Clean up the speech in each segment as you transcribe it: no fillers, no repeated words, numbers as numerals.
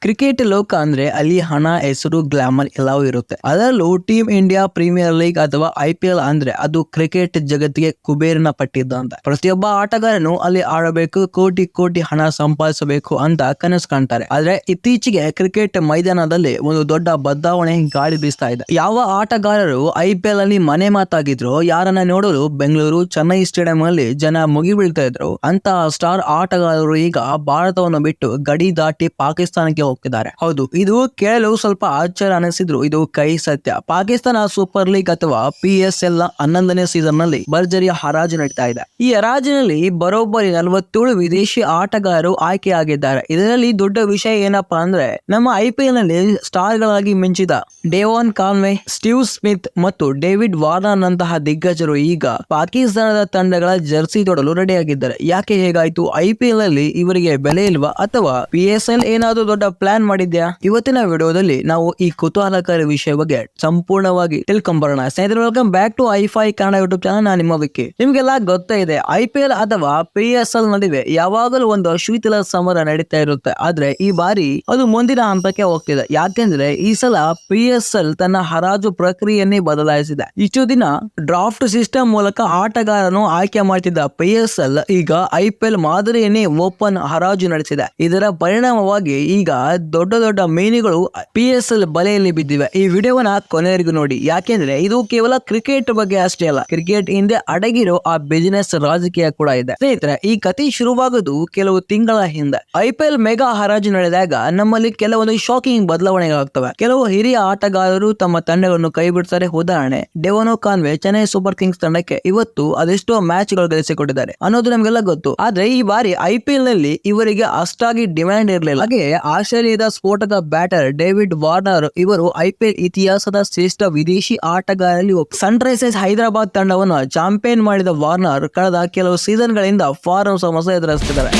Cricket ಲೋಕ ಅಂದ್ರೆ ಅಲ್ಲಿ ಹಣ, ಹೆಸರು, ಗ್ಲಾಮರ್ ಎಲ್ಲವೂ ಇರುತ್ತೆ. ಅದರಲ್ಲೂ ಟೀಮ್ ಇಂಡಿಯಾ ಪ್ರೀಮಿಯರ್ ಲೀಗ್ ಅಥವಾ IPL ಅಂದ್ರೆ ಅದು ಕ್ರಿಕೆಟ್ ಜಗತ್ತಿಗೆ ಕುಬೇರನ ಪಟ್ಟಿದ್ದಂತ. ಪ್ರತಿಯೊಬ್ಬ ಆಟಗಾರನು ಅಲ್ಲಿ ಆಡಬೇಕು, ಕೋಟಿ ಕೋಟಿ ಹಣ ಸಂಪಾದಿಸಬೇಕು ಅಂತ ಕನಸು ಕಾಣ್ತಾರೆ. ಆದ್ರೆ ಇತ್ತೀಚೆಗೆ ಕ್ರಿಕೆಟ್ ಮೈದಾನದಲ್ಲಿ ಒಂದು ದೊಡ್ಡ ಬದಲಾವಣೆ ಗಾಳಿ ಬೀಸ್ತಾ ಇದೆ. ಯಾವ ಆಟಗಾರರು IPL ಅಲ್ಲಿ ಮನೆ ಮಾತಾಗಿದ್ರು, ಯಾರನ್ನ ನೋಡಲು ಬೆಂಗಳೂರು, ಚೆನ್ನೈ ಸ್ಟೇಡಿಯಂ ಅಲ್ಲಿ ಜನ ಮುಗಿ ಬೀಳ್ತಾ ಇದ್ರು, ಅಂತ ಸ್ಟಾರ್ ಆಟಗಾರರು ಈಗ ಭಾರತವನ್ನು ಬಿಟ್ಟು ಗಡಿ ದಾಟಿ ಪಾಕಿಸ್ತಾನಕ್ಕೆ ಹೋಗ್ತಿದ್ದಾರೆ. ಹೌದು, ಇದು ಕೇಳಲು ಸ್ವಲ್ಪ ಆಶ್ಚರ್ಯ ಅನಿಸಿದ್ರು ಇದು ಕೈ ಸತ್ಯ. ಪಾಕಿಸ್ತಾನ ಸೂಪರ್ ಲೀಗ್ ಅಥವಾ PSL ನ 11ನೇ ಸೀಸನ್ ನಲ್ಲಿ ಭರ್ಜರಿಯ ಹರಾಜು ನಡೀತಾ ಇದೆ. ಈ ಹರಾಜಿನಲ್ಲಿ ಬರೋಬ್ಬರಿ 47 ವಿದೇಶಿ ಆಟಗಾರರು ಆಯ್ಕೆಯಾಗಿದ್ದಾರೆ. ಇದರಲ್ಲಿ ದೊಡ್ಡ ವಿಷಯ ಏನಪ್ಪಾ ಅಂದ್ರೆ, ನಮ್ಮ IPL ನಲ್ಲಿ ಸ್ಟಾರ್ ಗಳಾಗಿ ಮಿಂಚಿದ ಡೇವಾನ್ ಕಾನ್ವೆ, ಸ್ಟೀವ್ ಸ್ಮಿತ್ ಮತ್ತು ಡೇವಿಡ್ ವಾರ್ನರ್ ನಂತಹ ದಿಗ್ಗಜರು ಈಗ ಪಾಕಿಸ್ತಾನದ ತಂಡಗಳ ಜರ್ಸಿ ತೊಡಲು ರೆಡಿಯಾಗಿದ್ದಾರೆ. ಯಾಕೆ ಹೇಗಾಯ್ತು? IPL ಅಲ್ಲಿ ಇವರಿಗೆ ಬೆಲೆ ಇಲ್ವಾ ಅಥವಾ PSL ಏನಾದ್ರು ದೊಡ್ಡ ಪ್ಲಾನ್ ಮಾಡಿದ್ಯಾ? ಇವತ್ತಿನ ವಿಡಿಯೋದಲ್ಲಿ ನಾವು ಈ ಕುತೂಹಲಕಾರಿ ವಿಷಯ ಬಗ್ಗೆ ಸಂಪೂರ್ಣವಾಗಿ ತಿಳ್ಕೊಂಬರೋಣ. ಸ್ನೇಹಿತರೆ, ವೆಲ್ಕಮ್ ಬ್ಯಾಕ್ ಟು ಐಫೈ ಕನ್ನಡ ಯೂಟ್ಯೂಬ್ ಚಾನಲ್. ನಾನು ನಿಮ್ಮ ವಿಕ್ಕಿ. ನಿಮ್ಗೆಲ್ಲ ಗೊತ್ತೇ ಇದೆ, IPL ಅಥವಾ PSL ನಡುವೆ ಯಾವಾಗಲೂ ಒಂದು ಶೀತಲ ಸಮರ ನಡೀತಾ ಇರುತ್ತೆ. ಆದ್ರೆ ಈ ಬಾರಿ ಅದು ಮುಂದಿನ ಹಂತಕ್ಕೆ ಹೋಗ್ತಿದೆ. ಯಾಕೆಂದ್ರೆ ಈ ಸಲ PSL ತನ್ನ ಹರಾಜು ಪ್ರಕ್ರಿಯೆಯನ್ನೇ ಬದಲಾಯಿಸಿದೆ. ಇಷ್ಟು ದಿನ ಡ್ರಾಫ್ಟ್ ಸಿಸ್ಟಮ್ ಮೂಲಕ ಆಟಗಾರನು ಆಯ್ಕೆ ಮಾಡ್ತಿದ್ದ PSL ಈಗ IPL ಮಾದರಿಯನ್ನೇ ಓಪನ್ ಹರಾಜು ನಡೆಸಿದೆ. ಇದರ ಪರಿಣಾಮವಾಗಿ ಈಗ ದೊಡ್ಡ ದೊಡ್ಡ ಮೀನುಗಳು PSL ಬಲೆಯಲ್ಲಿ ಬಿದ್ದಿವೆ. ಈ ವಿಡಿಯೋವನ್ನ ಕೊನೆವರೆಗೂ ನೋಡಿ, ಯಾಕೆಂದ್ರೆ ಇದು ಕೇವಲ ಕ್ರಿಕೆಟ್ ಬಗ್ಗೆ ಅಷ್ಟೇ ಅಲ್ಲ, ಕ್ರಿಕೆಟ್ ಹಿಂದೆ ಅಡಗಿರೋ ಆ ಬಿಸಿನೆಸ್ ರಾಜಕೀಯ ಕೂಡ ಇದೆ. ಸ್ನೇಹಿತರೆ, ಈ ಕಥೆ ಶುರುವಾಗೋದು ಕೆಲವು ತಿಂಗಳ ಹಿಂದೆ. IPL ಮೆಗಾ ಹರಾಜು ನಡೆದಾಗ ನಮ್ಮಲ್ಲಿ ಕೆಲವೊಂದು ಶಾಕಿಂಗ್ ಬದಲಾವಣೆಗಳಾಗ್ತವೆ. ಕೆಲವು ಹಿರಿಯ ಆಟಗಾರರು ತಮ್ಮ ತಂಡಗಳನ್ನು ಕೈ ಬಿಡ್ತಾರೆ. ಉದಾಹರಣೆ, Devon convoy Chennai super Kings ತಂಡಕ್ಕೆ ಇವತ್ತು ಅದೆಷ್ಟೋ ಮ್ಯಾಚ್ ಗಳು ಗಳಿಸಿಕೊಟ್ಟಿದ್ದಾರೆ ಅನ್ನೋದು ನಮಗೆಲ್ಲ ಗೊತ್ತು. ಆದ್ರೆ ಈ ಬಾರಿ IPL ನಲ್ಲಿ ಇವರಿಗೆ ಅಷ್ಟಾಗಿ ಡಿಮ್ಯಾಂಡ್ ಇರಲಿಲ್ಲ. ಹಾಗೆ ಆಸ್ಟ್ರೇಲಿಯಾದ ಸ್ಫೋಟಕ ಬ್ಯಾಟರ್ ಡೇವಿಡ್ ವಾರ್ನರ್ ಇವರು IPL ಇತಿಹಾಸದ ಶ್ರೇಷ್ಠ ವಿದೇಶಿ ಆಟಗಾರರಲ್ಲಿ ಸನ್ ರೈಸರ್ಸ್ ಹೈದರಾಬಾದ್ ತಂಡವನ್ನು ಚಾಂಪಿಯನ್ ಮಾಡಿದ ವಾರ್ನರ್ ಕಳೆದ ಕೆಲವು ಸೀಸನ್ ಗಳಿಂದ ಫಾರ್ಮ್ ಸಮಸ್ಯೆ ಎದುರಿಸುತ್ತಿದ್ದಾರೆ.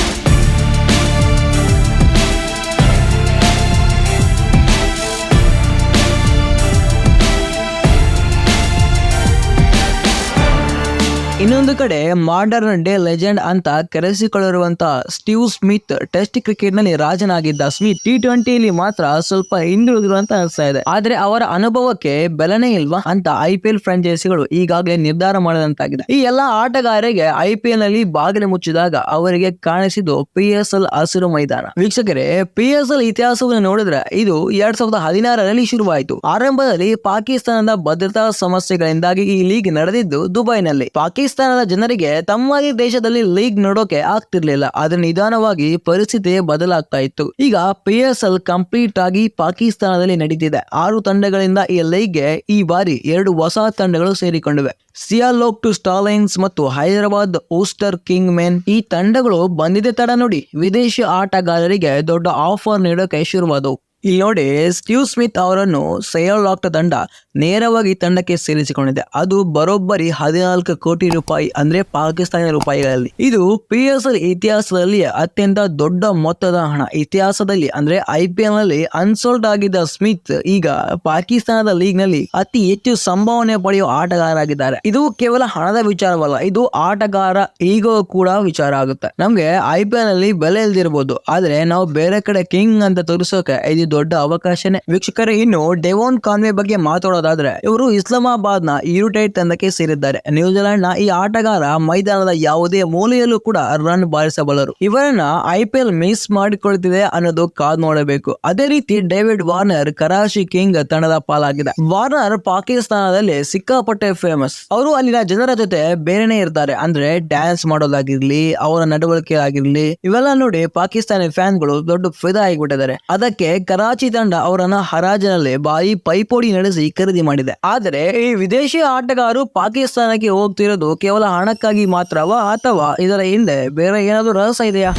ಇನ್ನೊಂದು ಕಡೆ ಮಾಡರ್ನ್ ಡೇ ಲೆಜೆಂಡ್ ಅಂತ ಕರೆಸಿಕೊಳ್ಳಿರುವಂತಹ ಸ್ಟೀವ್ ಸ್ಮಿತ್ ಟೆಸ್ಟ್ ಕ್ರಿಕೆಟ್ ನಲ್ಲಿ ರಾಜನಾಗಿದ್ದ ಸ್ಮಿತ್ T20 ಮಾತ್ರ ಸ್ವಲ್ಪ ಹಿಂದುಳಿದಿರುವಂತ ಅನಿಸ್ತಾ ಇದೆ. ಆದ್ರೆ ಅವರ ಅನುಭವಕ್ಕೆ ಬೆಲೆನೇ ಇಲ್ವಾ ಅಂತ IPL ಫ್ರಾಂಚೈಸಿಗಳು ಈಗಾಗಲೇ ನಿರ್ಧಾರ ಮಾಡಿದಂತಾಗಿದೆ. ಈ ಎಲ್ಲಾ ಆಟಗಾರರಿಗೆ IPL ನಲ್ಲಿ ಬಾಗಿಲು ಮುಚ್ಚಿದಾಗ ಅವರಿಗೆ ಕಾಣಿಸಿದ್ದು PSL ಹಸಿರು ಮೈದಾನ. ವೀಕ್ಷಕರೇ, PSL ಇತಿಹಾಸವನ್ನು ನೋಡಿದ್ರೆ ಇದು 2016ರಲ್ಲಿ ಶುರುವಾಯಿತು. ಆರಂಭದಲ್ಲಿ ಪಾಕಿಸ್ತಾನದ ಭದ್ರತಾ ಸಮಸ್ಯೆಗಳಿಂದಾಗಿ ಈ ಲೀಗ್ ನಡೆದಿದ್ದು ದುಬೈನಲ್ಲಿ. ಪಾಕಿಸ್ತಾನದ ಜನರಿಗೆ ತಮ್ಮ ದೇಶದಲ್ಲಿ ಲೀಗ್ ನೋಡೋಕೆ ಆಗ್ತಿರ್ಲಿಲ್ಲ. ಆದ್ರೆ ನಿಧಾನವಾಗಿ ಪರಿಸ್ಥಿತಿ ಬದಲಾಗ್ತಾ ಇತ್ತು. ಈಗ PSL ಕಂಪ್ಲೀಟ್ ಆಗಿ ಪಾಕಿಸ್ತಾನದಲ್ಲಿ ನಡೀತಿದೆ. 6 ತಂಡಗಳಿಂದ ಈ ಲೀಗ್ಗೆ ಈ ಬಾರಿ 2 ಹೊಸ ತಂಡಗಳು ಸೇರಿಕೊಂಡಿವೆ. ಸಿಯಾಲೋಕ್ ಸ್ಟಾರ್ಲೈನ್ಸ್ ಮತ್ತು ಹೈದರಾಬಾದ್ ಓಸ್ಟರ್ ಕಿಂಗ್ ಮೆನ್. ಈ ತಂಡಗಳು ಬಂದಿದೆ ತಡ ನೋಡಿ, ವಿದೇಶಿ ಆಟಗಾರರಿಗೆ ದೊಡ್ಡ ಆಫರ್ ನೀಡೋಕೆ ಶುರುವಾದವು. ಇಲ್ಲಿ ನೋಡಿ, ಸ್ಟೀವ್ ಸ್ಮಿತ್ ಅವರನ್ನು ಸಿಯಾಲೋಕ್ ತಂಡ ನೇರವಾಗಿ ತಂಡಕ್ಕೆ ಸೇರಿಸಿಕೊಂಡಿದೆ. ಅದು ಬರೋಬ್ಬರಿ 14 ಕೋಟಿ ರೂಪಾಯಿ, ಅಂದ್ರೆ ಪಾಕಿಸ್ತಾನಿ ರೂಪಾಯಿಗಳಲ್ಲಿ. ಇದು PSL ಇತಿಹಾಸದಲ್ಲಿ ಅತ್ಯಂತ ದೊಡ್ಡ ಮೊತ್ತದ ಹಣ. ಇತಿಹಾಸದಲ್ಲಿ ಅಂದ್ರೆ IPL ನಲ್ಲಿ ಅನ್ಸೋಲ್ಡ್ ಆಗಿದ್ದ ಸ್ಮಿತ್ ಈಗ ಪಾಕಿಸ್ತಾನದ ಲೀಗ್ ನಲ್ಲಿ ಅತಿ ಹೆಚ್ಚು ಸಂಭಾವನೆ ಪಡೆಯುವ ಆಟಗಾರ ಆಗಿದ್ದಾರೆ. ಇದು ಕೇವಲ ಹಣದ ವಿಚಾರವಲ್ಲ, ಇದು ಆಟಗಾರ ಈಗೋ ಕೂಡ ವಿಚಾರ ಆಗುತ್ತೆ. ನಮ್ಗೆ IPL ನಲ್ಲಿ ಬೆಲೆ ಇಲ್ದಿರಬಹುದು, ಆದ್ರೆ ನಾವು ಬೇರೆ ಕಡೆ ಕಿಂಗ್ ಅಂತ ತೋರಿಸೋಕೆ ಇದು ದೊಡ್ಡ ಅವಕಾಶನೇ. ವೀಕ್ಷಕರೇ, ಇನ್ನು ಡೆವಾನ್ ಕಾನ್ವೆ ಬಗ್ಗೆ ಮಾತಾಡೋದಾದ್ರೆ, ಇವರು ಇಸ್ಲಾಮಾಬಾದ್ ನ ಯುನೈಟೆಡ್ ತಂಡಕ್ಕೆ ಸೇರಿದ್ದಾರೆ. ನ್ಯೂಜಿಲೆಂಡ್ ನ ಈ ಆಟಗಾರ ಮೈದಾನದ ಯಾವುದೇ ಮೂಲೆಯಲ್ಲೂ ಕೂಡ ರನ್ ಬಾರಿಸಬಲ್ಲರು. ಇವರನ್ನ IPL ಮಿಸ್ ಮಾಡಿಕೊಳ್ತಿದೆ ಅನ್ನೋದು ಕಾದ್ ನೋಡಬೇಕು. ಅದೇ ರೀತಿ ಡೇವಿಡ್ ವಾರ್ನರ್ ಕರಾಚಿ ಕಿಂಗ್ ತಂಡದ ಪಾಲಾಗಿದೆ. ವಾರ್ನರ್ ಪಾಕಿಸ್ತಾನದಲ್ಲಿ ಸಿಕ್ಕಾಪಟ್ಟೆ ಫೇಮಸ್. ಅವರು ಅಲ್ಲಿನ ಜನರ ಜೊತೆ ಬೇರೆನೆ ಇರ್ತಾರೆ. ಅಂದ್ರೆ ಡ್ಯಾನ್ಸ್ ಮಾಡೋದಾಗಿರ್ಲಿ, ಅವರ ನಡವಳಿಕೆ ಆಗಿರ್ಲಿ, ಇವೆಲ್ಲ ನೋಡಿ ಪಾಕಿಸ್ತಾನಿ ಫ್ಯಾನ್ ಗಳು ದೊಡ್ಡ ಫಿದಾ ಆಗಿಬಿಟ್ಟಿದ್ದಾರೆ. ಅದಕ್ಕೆ ಕರಾಚಿ ತಂಡ ಅವರನ್ನ ಹರಾಜಿನಲ್ಲಿ ಭಾರಿ ಪೈಪೋಟಿ ನಡೆಸಿ ಖರೀದಿ ಮಾಡಿದೆ. ಆದರೆ ಈ ವಿದೇಶಿ ಆಟಗಾರರು ಪಾಕಿಸ್ತಾನಕ್ಕೆ ಹೋಗ್ತಿರೋದು ಕೇವಲ ಹಣಕ್ಕಾಗಿ ಮಾತ್ರವಾ ಅಥವಾ ಇದರ ಹಿಂದೆ ಬೇರೆ ಏನಾದರೂ ರಹಸ್ಯ ಇದೆಯಾ?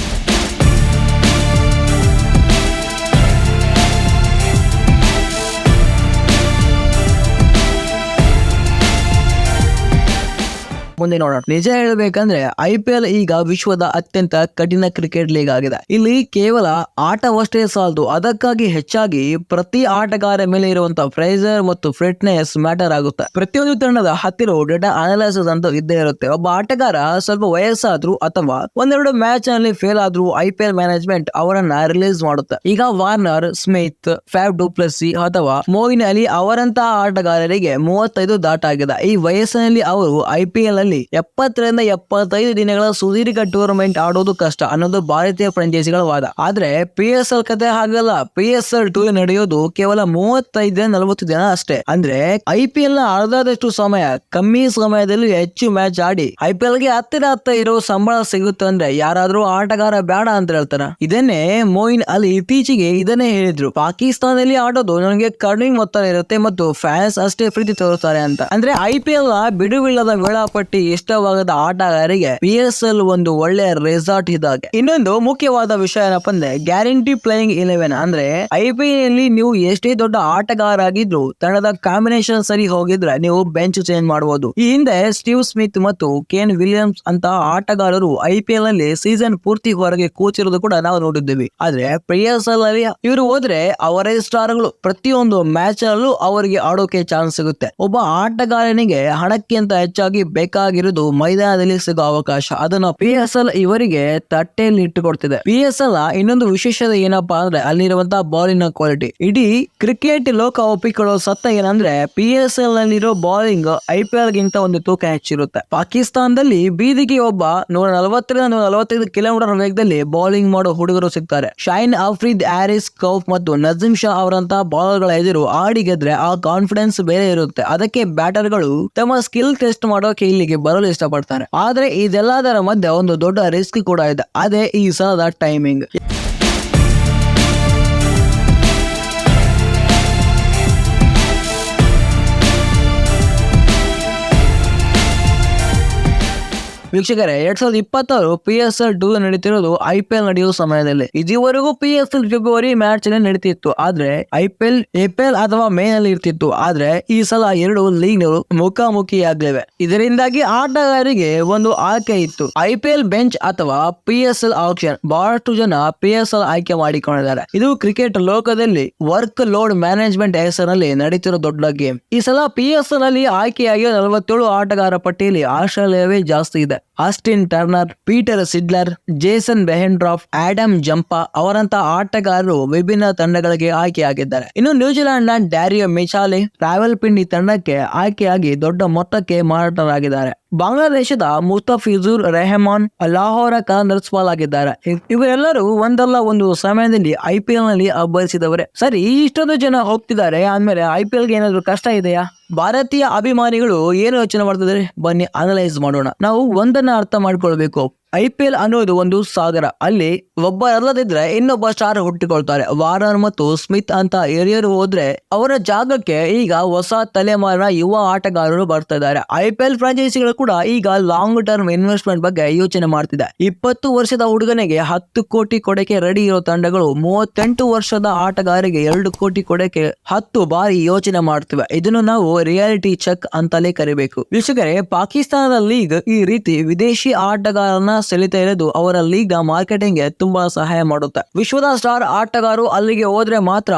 ಮುಂದೆ ನೋಡೋಣ. ನಿಜ ಹೇಳ್ಬೇಕಂದ್ರೆ IPL ಈಗ ವಿಶ್ವದ ಅತ್ಯಂತ ಕಠಿಣ ಕ್ರಿಕೆಟ್ ಲೀಗ್ ಆಗಿದೆ. ಇಲ್ಲಿ ಕೇವಲ ಆಟವಷ್ಟೇ ಸಾಲದು, ಅದಕ್ಕಾಗಿ ಹೆಚ್ಚಾಗಿ ಪ್ರತಿ ಆಟಗಾರ ಮೇಲೆ ಇರುವಂತಹ ಪ್ರೆಷರ್ ಮತ್ತು ಫಿಟ್ನೆಸ್ ಮ್ಯಾಟರ್ ಆಗುತ್ತೆ. ಪ್ರತಿಯೊಂದು ತಂಡದ ಹತ್ತಿರ ಡೇಟಾ ಅನಾಲಿಸಿಸ್ ಅಂತ ಇದ್ದೇ ಇರುತ್ತೆ. ಒಬ್ಬ ಆಟಗಾರ ಸ್ವಲ್ಪ ವಯಸ್ಸಾದ್ರೂ ಅಥವಾ ಒಂದೆರಡು ಮ್ಯಾಚ್ ನಲ್ಲಿ ಫೇಲ್ ಆದ್ರೂ IPL ಮ್ಯಾನೇಜ್ಮೆಂಟ್ ಅವರನ್ನ ರಿಲೀಸ್ ಮಾಡುತ್ತೆ. ಈಗ ವಾರ್ನರ್, ಸ್ಮಿತ್, ಫ್ಯಾಫ್ ಡು ಪ್ಲೆಸಿ ಅಥವಾ ಮೊಯಿನ್ ಅಲಿ ಅವರಂತಹ ಆಟಗಾರರಿಗೆ 35 ದಾಟಾಗಿದೆ. ಈ ವಯಸ್ಸಿನಲ್ಲಿ ಅವರು IPL ನಲ್ಲಿ 70 ರಿಂದ 75 ದಿನಗಳ ಸುದೀರ್ಘ ಟೂರ್ನಮೆಂಟ್ ಆಡೋದು ಕಷ್ಟ ಅನ್ನೋದು ಭಾರತೀಯ ಫ್ರಾಂಚೈಸಿಗಳ ವಾದ. ಆದ್ರೆ PSL ಕತೆ ಹಾಗಲ್ಲ. PSL 2 ನಡೆಯೋದು ಕೇವಲ 35 40 ದಿನ ಅಷ್ಟೇ. ಅಂದ್ರೆ IPL ನ ಅರ್ಧದಷ್ಟು ಸಮಯ, ಕಮ್ಮಿ ಸಮಯದಲ್ಲಿ ಹೆಚ್ಚು ಮ್ಯಾಚ್ ಆಡಿ IPL ಗೆ ಹತ್ತಿರ ಇರೋ ಸಂಬಳ ಸಿಗುತ್ತೆ ಅಂದ್ರೆ ಯಾರಾದ್ರೂ ಆಟಗಾರ ಬೇಡ ಅಂತ ಹೇಳ್ತಾರ? ಇದನ್ನೇ ಮೊಯಿನ್ ಅಲಿ ಇತ್ತೀಚೆಗೆ ಇದನ್ನೇ ಹೇಳಿದ್ರು. ಪಾಕಿಸ್ತಾನದಲ್ಲಿ ಆಡೋದು ನನಗೆ ಕಡಿಮೆ ಮೊತ್ತ ಇರುತ್ತೆ ಮತ್ತು ಫ್ಯಾನ್ಸ್ ಅಷ್ಟೇ ಪ್ರೀತಿ ತೋರುತ್ತಾರೆ ಅಂತ. ಅಂದ್ರೆ IPL ನ ಬಿಡುವಿಲ್ಲದ ವೇಳಾಪಟ್ಟಿ ಇಷ್ಟವಾಗದ ಆಟಗಾರರಿಗೆ PSL ಒಂದು ಒಳ್ಳೆ ರೆಸಾರ್ಟ್ ಇದ್ದಾಗೆ. ಇನ್ನೊಂದು ಮುಖ್ಯವಾದ ವಿಷಯ ಏನಪ್ಪಾ ಅಂದ್ರೆ ಗ್ಯಾರಂಟಿ ಪ್ಲೇಯಿಂಗ್ 11. ಅಂದ್ರೆ IPL ನಲ್ಲಿ ನೀವು ಎಷ್ಟೇ ದೊಡ್ಡ ಆಟಗಾರ ಆಗಿದ್ರು ತಂಡದ ಕಾಂಬಿನೇಷನ್ ಸರಿ ಹೋಗಿದ್ರೆ ನೀವು ಬೆಂಚ್ ಚೇಂಜ್ ಮಾಡಬಹುದು. ಈ ಹಿಂದೆ ಸ್ಟೀವ್ ಸ್ಮಿತ್ ಮತ್ತು ಕೇನ್ ವಿಲಿಯಮ್ಸ್ ಅಂತ ಆಟಗಾರರು IPL ನಲ್ಲಿ ಸೀಸನ್ ಪೂರ್ತಿ ಹೊರಗೆ ಕೂಚಿರೋದು ಕೂಡ ನಾವು ನೋಡಿದ್ದೀವಿ. ಆದ್ರೆ PSL ಅಲ್ಲಿ ಇವರು ಹೋದ್ರೆ ಅವರೇ ಸ್ಟಾರ್ಗಳು. ಪ್ರತಿಯೊಂದು ಮ್ಯಾಚ್ ಅಲ್ಲೂ ಅವರಿಗೆ ಆಡೋಕೆ ಚಾನ್ಸ್ ಸಿಗುತ್ತೆ. ಒಬ್ಬ ಆಟಗಾರನಿಗೆ ಹಣಕ್ಕಿಂತ ಹೆಚ್ಚಾಗಿ ಬೇಕಾಗಿರೋದು ಮೈದಾನದಲ್ಲಿ ಸಿಗೋ ಅವಕಾಶ. ಅದನ್ನ PSL ಇವರಿಗೆ ತಟ್ಟೆಯಲ್ಲಿ ಇಟ್ಟುಕೊಡ್ತಿದೆ. PSL ಇನ್ನೊಂದು ವಿಶೇಷತೆ ಏನಪ್ಪಾ ಅಂದ್ರೆ ಅಲ್ಲಿರುವಂತಹ ಬಾಲಿಂಗ್ ಕ್ವಾಲಿಟಿ. ಇಡೀ ಕ್ರಿಕೆಟ್ ಲೋಕ ಒಪ್ಪಿಕೊಳ್ಳೋ ಸತ್ತ ಏನಂದ್ರೆ PSL ನಲ್ಲಿರೋ ಬಾಲಿಂಗ್ IPL ಗಿಂತ ಒಂದು ತೂಕ ಹೆಚ್ಚಿರುತ್ತೆ. ಪಾಕಿಸ್ತಾನದಲ್ಲಿ ಬೀದಿಗೆ ಒಬ್ಬ 140 ರಿಂದ 145 ಕಿಲೋಮೀಟರ್ ವೇಗದಲ್ಲಿ ಬಾಲಿಂಗ್ ಮಾಡೋ ಹುಡುಗರು ಸಿಗ್ತಾರೆ. ಶೈನ್ ಅಫ್ರೀದ್, ಹ್ಯಾರಿಸ್ ಕೌಫ್ ಮತ್ತು ನಜೀಮ್ ಶಾ ಅವರಂತಹ ಬಾಲರ್ಗಳ ಎದುರು ಆಡಿ ಗೆದ್ರೆ ಆ ಕಾನ್ಫಿಡೆನ್ಸ್ ಬೇರೆ ಇರುತ್ತೆ. ಅದಕ್ಕೆ ಬ್ಯಾಟರ್ಗಳು ತಮ್ಮ ಸ್ಕಿಲ್ ಟೆಸ್ಟ್ ಮಾಡೋಕೆ ಇಲ್ಲಿಗೆ ಬರಲು ಇಷ್ಟಪಡ್ತಾರೆ. ಆದ್ರೆ ಇದೆಲ್ಲದರ ಮಧ್ಯೆ ಒಂದು ದೊಡ್ಡ ರಿಸ್ಕ್ ಕೂಡ ಇದೆ. ಅದೇ ಈ ಸಲದ ಟೈಮಿಂಗ್. ವೀಕ್ಷಕರೇ, 2026 PSL 2 ನಡೀತಿರೋದು IPL ನಡೆಯುವ ಸಮಯದಲ್ಲಿ. ಇದುವರೆಗೂ PSL ಫೆಬ್ರವರಿ ಮ್ಯಾಚ್ ನಡೀತಿತ್ತು, ಆದ್ರೆ IPL ಏಪ್ರಿಲ್ ಅಥವಾ ಮೇ ನಲ್ಲಿ ಇರ್ತಿತ್ತು. ಆದ್ರೆ ಈ ಸಲ ಎರಡು ಲೀಗ್ ಮುಖಾಮುಖಿಯಾಗಲಿವೆ. ಇದರಿಂದಾಗಿ ಆಟಗಾರರಿಗೆ ಒಂದು ಆಯ್ಕೆ ಇತ್ತು, IPL ಬೆಂಚ್ ಅಥವಾ PSL ಆಕ್ಷನ್. ಬಹಳಷ್ಟು ಜನ PSL ಆಯ್ಕೆ ಮಾಡಿಕೊಂಡಿದ್ದಾರೆ. ಇದು ಕ್ರಿಕೆಟ್ ಲೋಕದಲ್ಲಿ ವರ್ಕ್ ಲೋಡ್ ಮ್ಯಾನೇಜ್ಮೆಂಟ್ ಹೆಸರಿನಲ್ಲಿ ನಡೀತಿರೋ ದೊಡ್ಡ ಗೇಮ್. ಈ ಸಲ PSL ಅಲ್ಲಿ ಆಯ್ಕೆಯಾಗಿರೋ 47 ಆಟಗಾರ ಪಟ್ಟಿಯಲ್ಲಿ ಆಸ್ಟ್ರೇಲಿಯಾವೇ ಜಾಸ್ತಿ ಇದೆ. Ashton Turner, Peter Siddle, Jason Behrendorff, Adam Zampa ಅವರಂತ ಆಟಗಾರರು ವಿಭಿನ್ನ ತಂಡಗಳಿಗೆ ಆಯ್ಕೆಯಾಗಿದ್ದಾರೆ. ಇನ್ನು ನ್ಯೂಜಿಲೆಂಡ್ ನ ಡ್ಯಾರಿಯೋ ಮಿಚಾಲೆ ರಾವಲ್ಪಿಂಡಿ ತಂಡಕ್ಕೆ ಆಯ್ಕೆಯಾಗಿ ದೊಡ್ಡ ಮೊತ್ತಕ್ಕೆ ಮಾರಾಟರಾಗಿದ್ದಾರೆ. ಬಾಂಗ್ಲಾದೇಶದ ಮುಸ್ತಫಿಜುರ್ ರೆಹಮಾನ್ ಲಾಹೋರ ಕಲಂದರ್ಸ್ ಪಾಲಾಗಿದ್ದಾರೆ. ಇವರೆಲ್ಲರೂ ಒಂದಲ್ಲ ಒಂದು ಸಮಯದಲ್ಲಿ IPL ನಲ್ಲಿ ಅಬ್ಬರಿಸಿದವರೇ. ಸರಿ, ಇಷ್ಟೊಂದು ಜನ ಹೋಗ್ತಿದ್ದಾರೆ ಅಂದ್ಮೇಲೆ IPL ಗೆ ಏನಾದ್ರು ಕಷ್ಟ ಇದೆಯಾ? ಭಾರತೀಯ ಅಭಿಮಾನಿಗಳು ಏನು ಯೋಚನೆ ಮಾಡ್ತಿದ್ದಾರೆ? ಬನ್ನಿ ಅನಲೈಸ್ ಮಾಡೋಣ. ನಾವು ಒಂದನ್ನ ಅರ್ಥ ಮಾಡ್ಕೊಳ್ಬೇಕು. IPL ಅನ್ನೋದು ಒಂದು ಸಾಗರ. ಅಲ್ಲಿ ಒಬ್ಬರಲ್ಲದಿದ್ರೆ ಇನ್ನೊಬ್ಬ ಸ್ಟಾರ್ ಹುಟ್ಟಿಕೊಳ್ತಾರೆ. ವಾರ್ನರ್ ಮತ್ತು ಸ್ಮಿತ್ ಅಂತ ಹಿರಿಯರು ಹೋದ್ರೆ ಅವರ ಜಾಗಕ್ಕೆ ಈಗ ಹೊಸ ತಲೆಮಾರಿನ ಯುವ ಆಟಗಾರರು ಬರ್ತಾ ಇದ್ದಾರೆ. IPL ಫ್ರಾಂಚೈಸಿಗಳು ಕೂಡ ಈಗ ಲಾಂಗ್ ಟರ್ಮ್ ಇನ್ವೆಸ್ಟ್ಮೆಂಟ್ ಬಗ್ಗೆ ಯೋಚನೆ ಮಾಡ್ತಿದೆ. 20 ವರ್ಷದ ಹುಡುಗನಿಗೆ 10 ಕೋಟಿ ಕೊಡಕ್ಕೆ ರೆಡಿ ಇರೋ ತಂಡಗಳು 38 ವರ್ಷದ ಆಟಗಾರರಿಗೆ 2 ಕೋಟಿ ಕೊಡಕ್ಕೆ 10 ಬಾರಿ ಯೋಚನೆ ಮಾಡ್ತಿವೆ. ಇದನ್ನು ನಾವು ರಿಯಾಲಿಟಿ ಚೆಕ್ ಅಂತಲೇ ಕರಿಬೇಕು. ವೀಕ್ಷಕರೇ, ಪಾಕಿಸ್ತಾನದ ಲೀಗ್ ಈ ರೀತಿ ವಿದೇಶಿ ಆಟಗಾರನ ಸೆಳಿತಾ ಇರೋದು ಅವರ ಲೀಗ್ ಮಾರ್ಕೆಟಿಂಗ್ ಗೆ ತುಂಬಾ ಸಹಾಯ ಮಾಡುತ್ತೆ. ವಿಶ್ವದ ಸ್ಟಾರ್ ಆಟಗಾರರು ಅಲ್ಲಿಗೆ ಹೋದ್ರೆ ಮಾತ್ರ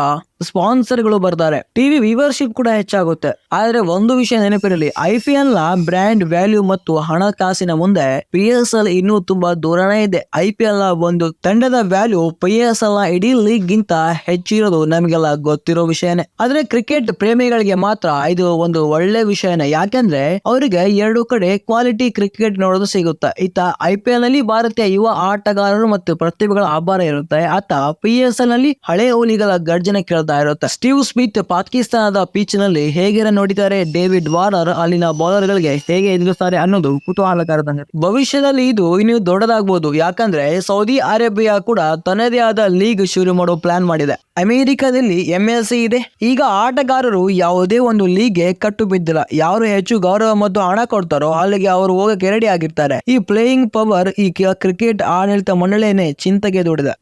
ಸ್ಪಾನ್ಸರ್ಗಳು ಬರ್ತಾರೆ, ಟಿವಿ ವ್ಯೂವರ್ಶಿಪ್ ಕೂಡ ಹೆಚ್ಚಾಗುತ್ತೆ. ಆದ್ರೆ ಒಂದು ವಿಷಯ ನೆನಪಿರಲಿ, IPL ನ ಬ್ರ್ಯಾಂಡ್ ವ್ಯಾಲ್ಯೂ ಮತ್ತು ಹಣಕಾಸಿನ ಮುಂದೆ PSL ಇನ್ನೂ ತುಂಬಾ ದೂರನೇ ಇದೆ. IPL ನ ಒಂದು ತಂಡದ ವ್ಯಾಲ್ಯೂ PSL ನ ಇಡೀ ಲೀಗ್ ಗಿಂತ ಹೆಚ್ಚಿರೋದು ನಮಗೆಲ್ಲ ಗೊತ್ತಿರೋ ವಿಷಯನೇ. ಆದ್ರೆ ಕ್ರಿಕೆಟ್ ಪ್ರೇಮಿಗಳಿಗೆ ಮಾತ್ರ ಇದು ಒಂದು ಒಳ್ಳೆ ವಿಷಯನೇ, ಯಾಕೆಂದ್ರೆ ಅವರಿಗೆ ಎರಡು ಕಡೆ ಕ್ವಾಲಿಟಿ ಕ್ರಿಕೆಟ್ ನೋಡೋದು ಸಿಗುತ್ತೆ. ಇತ್ತ IPL ನಲ್ಲಿ ಭಾರತೀಯ ಯುವ ಆಟಗಾರರು ಮತ್ತು ಪ್ರತಿಭೆಗಳ ಅಬ್ಬರ ಇರುತ್ತೆ, ಆತ PSL ನಲ್ಲಿ ಹಳೆ ಹುಲಿಗಳ ಗರ್ಜನೆ ಕೇಳ್ತಾ ಇರುತ್ತೆ. ಸ್ಟೀವ್ ಸ್ಮಿತ್ ಪಾಕಿಸ್ತಾನದ ಪಿಚ್ ನಲ್ಲಿ ಹೇಗೆ ನೋಡಿದ್ದಾರೆ, ಡೇವಿಡ್ ವಾರ್ನರ್ ಅಲ್ಲಿನ ಬೌಲರ್ ಗಳಿಗೆ ಹೇಗೆ ಎದುರಿಸ್ತಾರೆ ಅನ್ನೋದು ಕುತೂಹಲಕಾರಿ ಸಂಗತಿ. ಭವಿಷ್ಯದಲ್ಲಿ ಇದು ಇನ್ನೂ ದೊಡ್ಡದಾಗಬಹುದು, ಯಾಕಂದ್ರೆ ಸೌದಿ ಅರೇಬಿಯಾ ಕೂಡ ತನ್ನದೇ ಆದ ಲೀಗ್ ಶುರು ಮಾಡೋ ಪ್ಲಾನ್ ಮಾಡಿದೆ. ಅಮೆರಿಕದಲ್ಲಿ MLC ಇದೆ. ಈಗ ಆಟಗಾರರು ಯಾವುದೇ ಒಂದು ಲೀಗ್ಗೆ ಕಟ್ಟು ಬಿದ್ದಿಲ್ಲ. ಯಾರು ಹೆಚ್ಚು ಗೌರವ ಮತ್ತು ಹಣ ಕೊಡ್ತಾರೋ ಅಲ್ಲಿಗೆ ಅವರು ಹೋಗಕ್ಕೆ ರೆಡಿ ಆಗಿರ್ತಾರೆ. ಈ ಪ್ಲೇಯಿಂಗ್ ಪವರ್ ಈ ಕ್ರಿಕೆಟ್ ಆಡಳಿತ ಮಂಡಳಿಯನ್ನೇ ಚಿಂತೆಗೆ ದೂಡಿದೆ.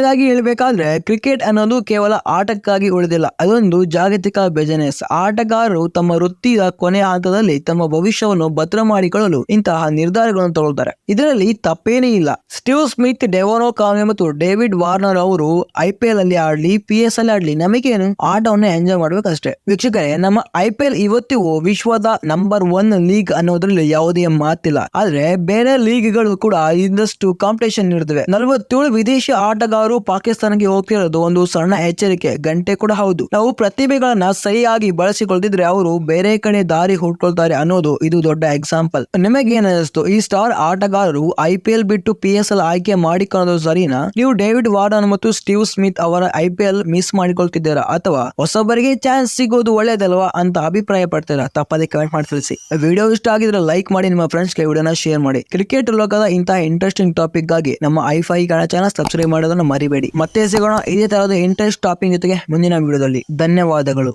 ಕೊನೆಯದಾಗಿ ಹೇಳ್ಬೇಕಾದ್ರೆ ಕ್ರಿಕೆಟ್ ಅನ್ನೋದು ಕೇವಲ ಆಟಕ್ಕಾಗಿ ಉಳಿದಿಲ್ಲ, ಅದೊಂದು ಜಾಗತಿಕ ಬಿಸಿನೆಸ್. ಆಟಗಾರರು ತಮ್ಮ ವೃತ್ತಿಯ ಕೊನೆಯ ಹಂತದಲ್ಲಿ ತಮ್ಮ ಭವಿಷ್ಯವನ್ನು ಭದ್ರ ಮಾಡಿಕೊಳ್ಳಲು ಇಂತಹ ನಿರ್ಧಾರಗಳನ್ನು ತಗೊಳ್ತಾರೆ. ಇದರಲ್ಲಿ ತಪ್ಪೇನೇ ಇಲ್ಲ. ಸ್ಟೀವ್ ಸ್ಮಿತ್, ಡೆವೋನ್ ಕಾನ್ವೆ ಮತ್ತು ಡೇವಿಡ್ ವಾರ್ನರ್ ಅವರು IPL ಅಲ್ಲಿ ಆಡ್ಲಿ, PS ಅಲ್ಲಿ ಆಡ್ಲಿ, ನಮಗೇನು, ಆಟವನ್ನು ಎಂಜಾಯ್ ಮಾಡ್ಬೇಕಷ್ಟೇ. ವೀಕ್ಷಕರೇ, ನಮ್ಮ IPL ಇವತ್ತಿಗೂ ವಿಶ್ವದ ನಂಬರ್ 1 ಲೀಗ್ ಅನ್ನೋದ್ರಲ್ಲಿ ಯಾವುದೇ ಮಾತಿಲ್ಲ. ಆದ್ರೆ ಬೇರೆ ಲೀಗ್ಗಳು ಕೂಡ ಇನ್ನಷ್ಟು ಕಾಂಪಿಟೇಷನ್ ಇರ್ತವೆ. 47 ವಿದೇಶಿ ಆಟಗಾರರು ಪಾಕಿಸ್ತಾನಕ್ಕೆ ಹೋಗ್ತಿರೋದು ಒಂದು ಸಣ್ಣ ಎಚ್ಚರಿಕೆ ಗಂಟೆ ಕೂಡ ಹೌದು. ನಾವು ಪ್ರತಿಭೆಗಳನ್ನ ಸರಿಯಾಗಿ ಬಳಸಿಕೊಳ್ತಿದ್ರೆ ಅವರು ಬೇರೆ ಕಡೆ ದಾರಿ ಹುಡ್ಕೊಳ್ತಾರೆ ಅನ್ನೋದು ಇದು ದೊಡ್ಡ ಎಕ್ಸಾಂಪಲ್. ನಿಮಗೇನ್ ಅನಿಸ್ತು? ಈ ಸ್ಟಾರ್ ಆಟಗಾರರು IPL ಬಿಟ್ಟು PSL ಆಯ್ಕೆ ಮಾಡಿಕೊಳ್ಳೋದು ಸರಿನಾ? ನೀವು ಡೇವಿಡ್ ವಾರ್ನರ್ ಮತ್ತು ಸ್ಟೀವ್ ಸ್ಮಿತ್ ಅವರ IPL ಮಿಸ್ ಮಾಡಿಕೊಳ್ತಿದ್ದೀರಾ ಅಥವಾ ಹೊಸಬರಿಗೆ ಚಾನ್ಸ್ ಸಿಗೋದು ಒಳ್ಳೇದಲ್ವಾ ಅಂತ ಅಭಿಪ್ರಾಯ ಪಡ್ತೀರಾ? ತಪ್ಪದೆ ಕಮೆಂಟ್ ಮಾಡಿ ತಿಳಿಸಿ. ವಿಡಿಯೋ ಇಷ್ಟ ಆಗಿದ್ರೆ ಲೈಕ್ ಮಾಡಿ, ನಿಮ್ಮ ಫ್ರೆಂಡ್ಸ್ಗೆ ವಿಡಿಯೋನ ಶೇರ್ ಮಾಡಿ. ಕ್ರಿಕೆಟ್ ಲೋಕದ ಇಂತಹ ಇಂಟ್ರೆಸ್ಟಿಂಗ್ ಟಾಪಿಕ್ ಗಾಗಿ ನಮ್ಮ i5 ಕನ್ನಡ ಚಾನಲ್ ಸಬ್ಸ್ಕ್ರೈಬ್ ಮಾಡೋದನ್ನ ಮರಿಬೇಡಿ. ಮತ್ತೆ ಸಿಗೋಣ ಇದೇ ತರಹದ ಇಂಟ್ರೆಸ್ಟ್ ಟಾಪಿಕ್ ಜೊತೆಗೆ ಮುಂದಿನ ವಿಡಿಯೋದಲ್ಲಿ. ಧನ್ಯವಾದಗಳು.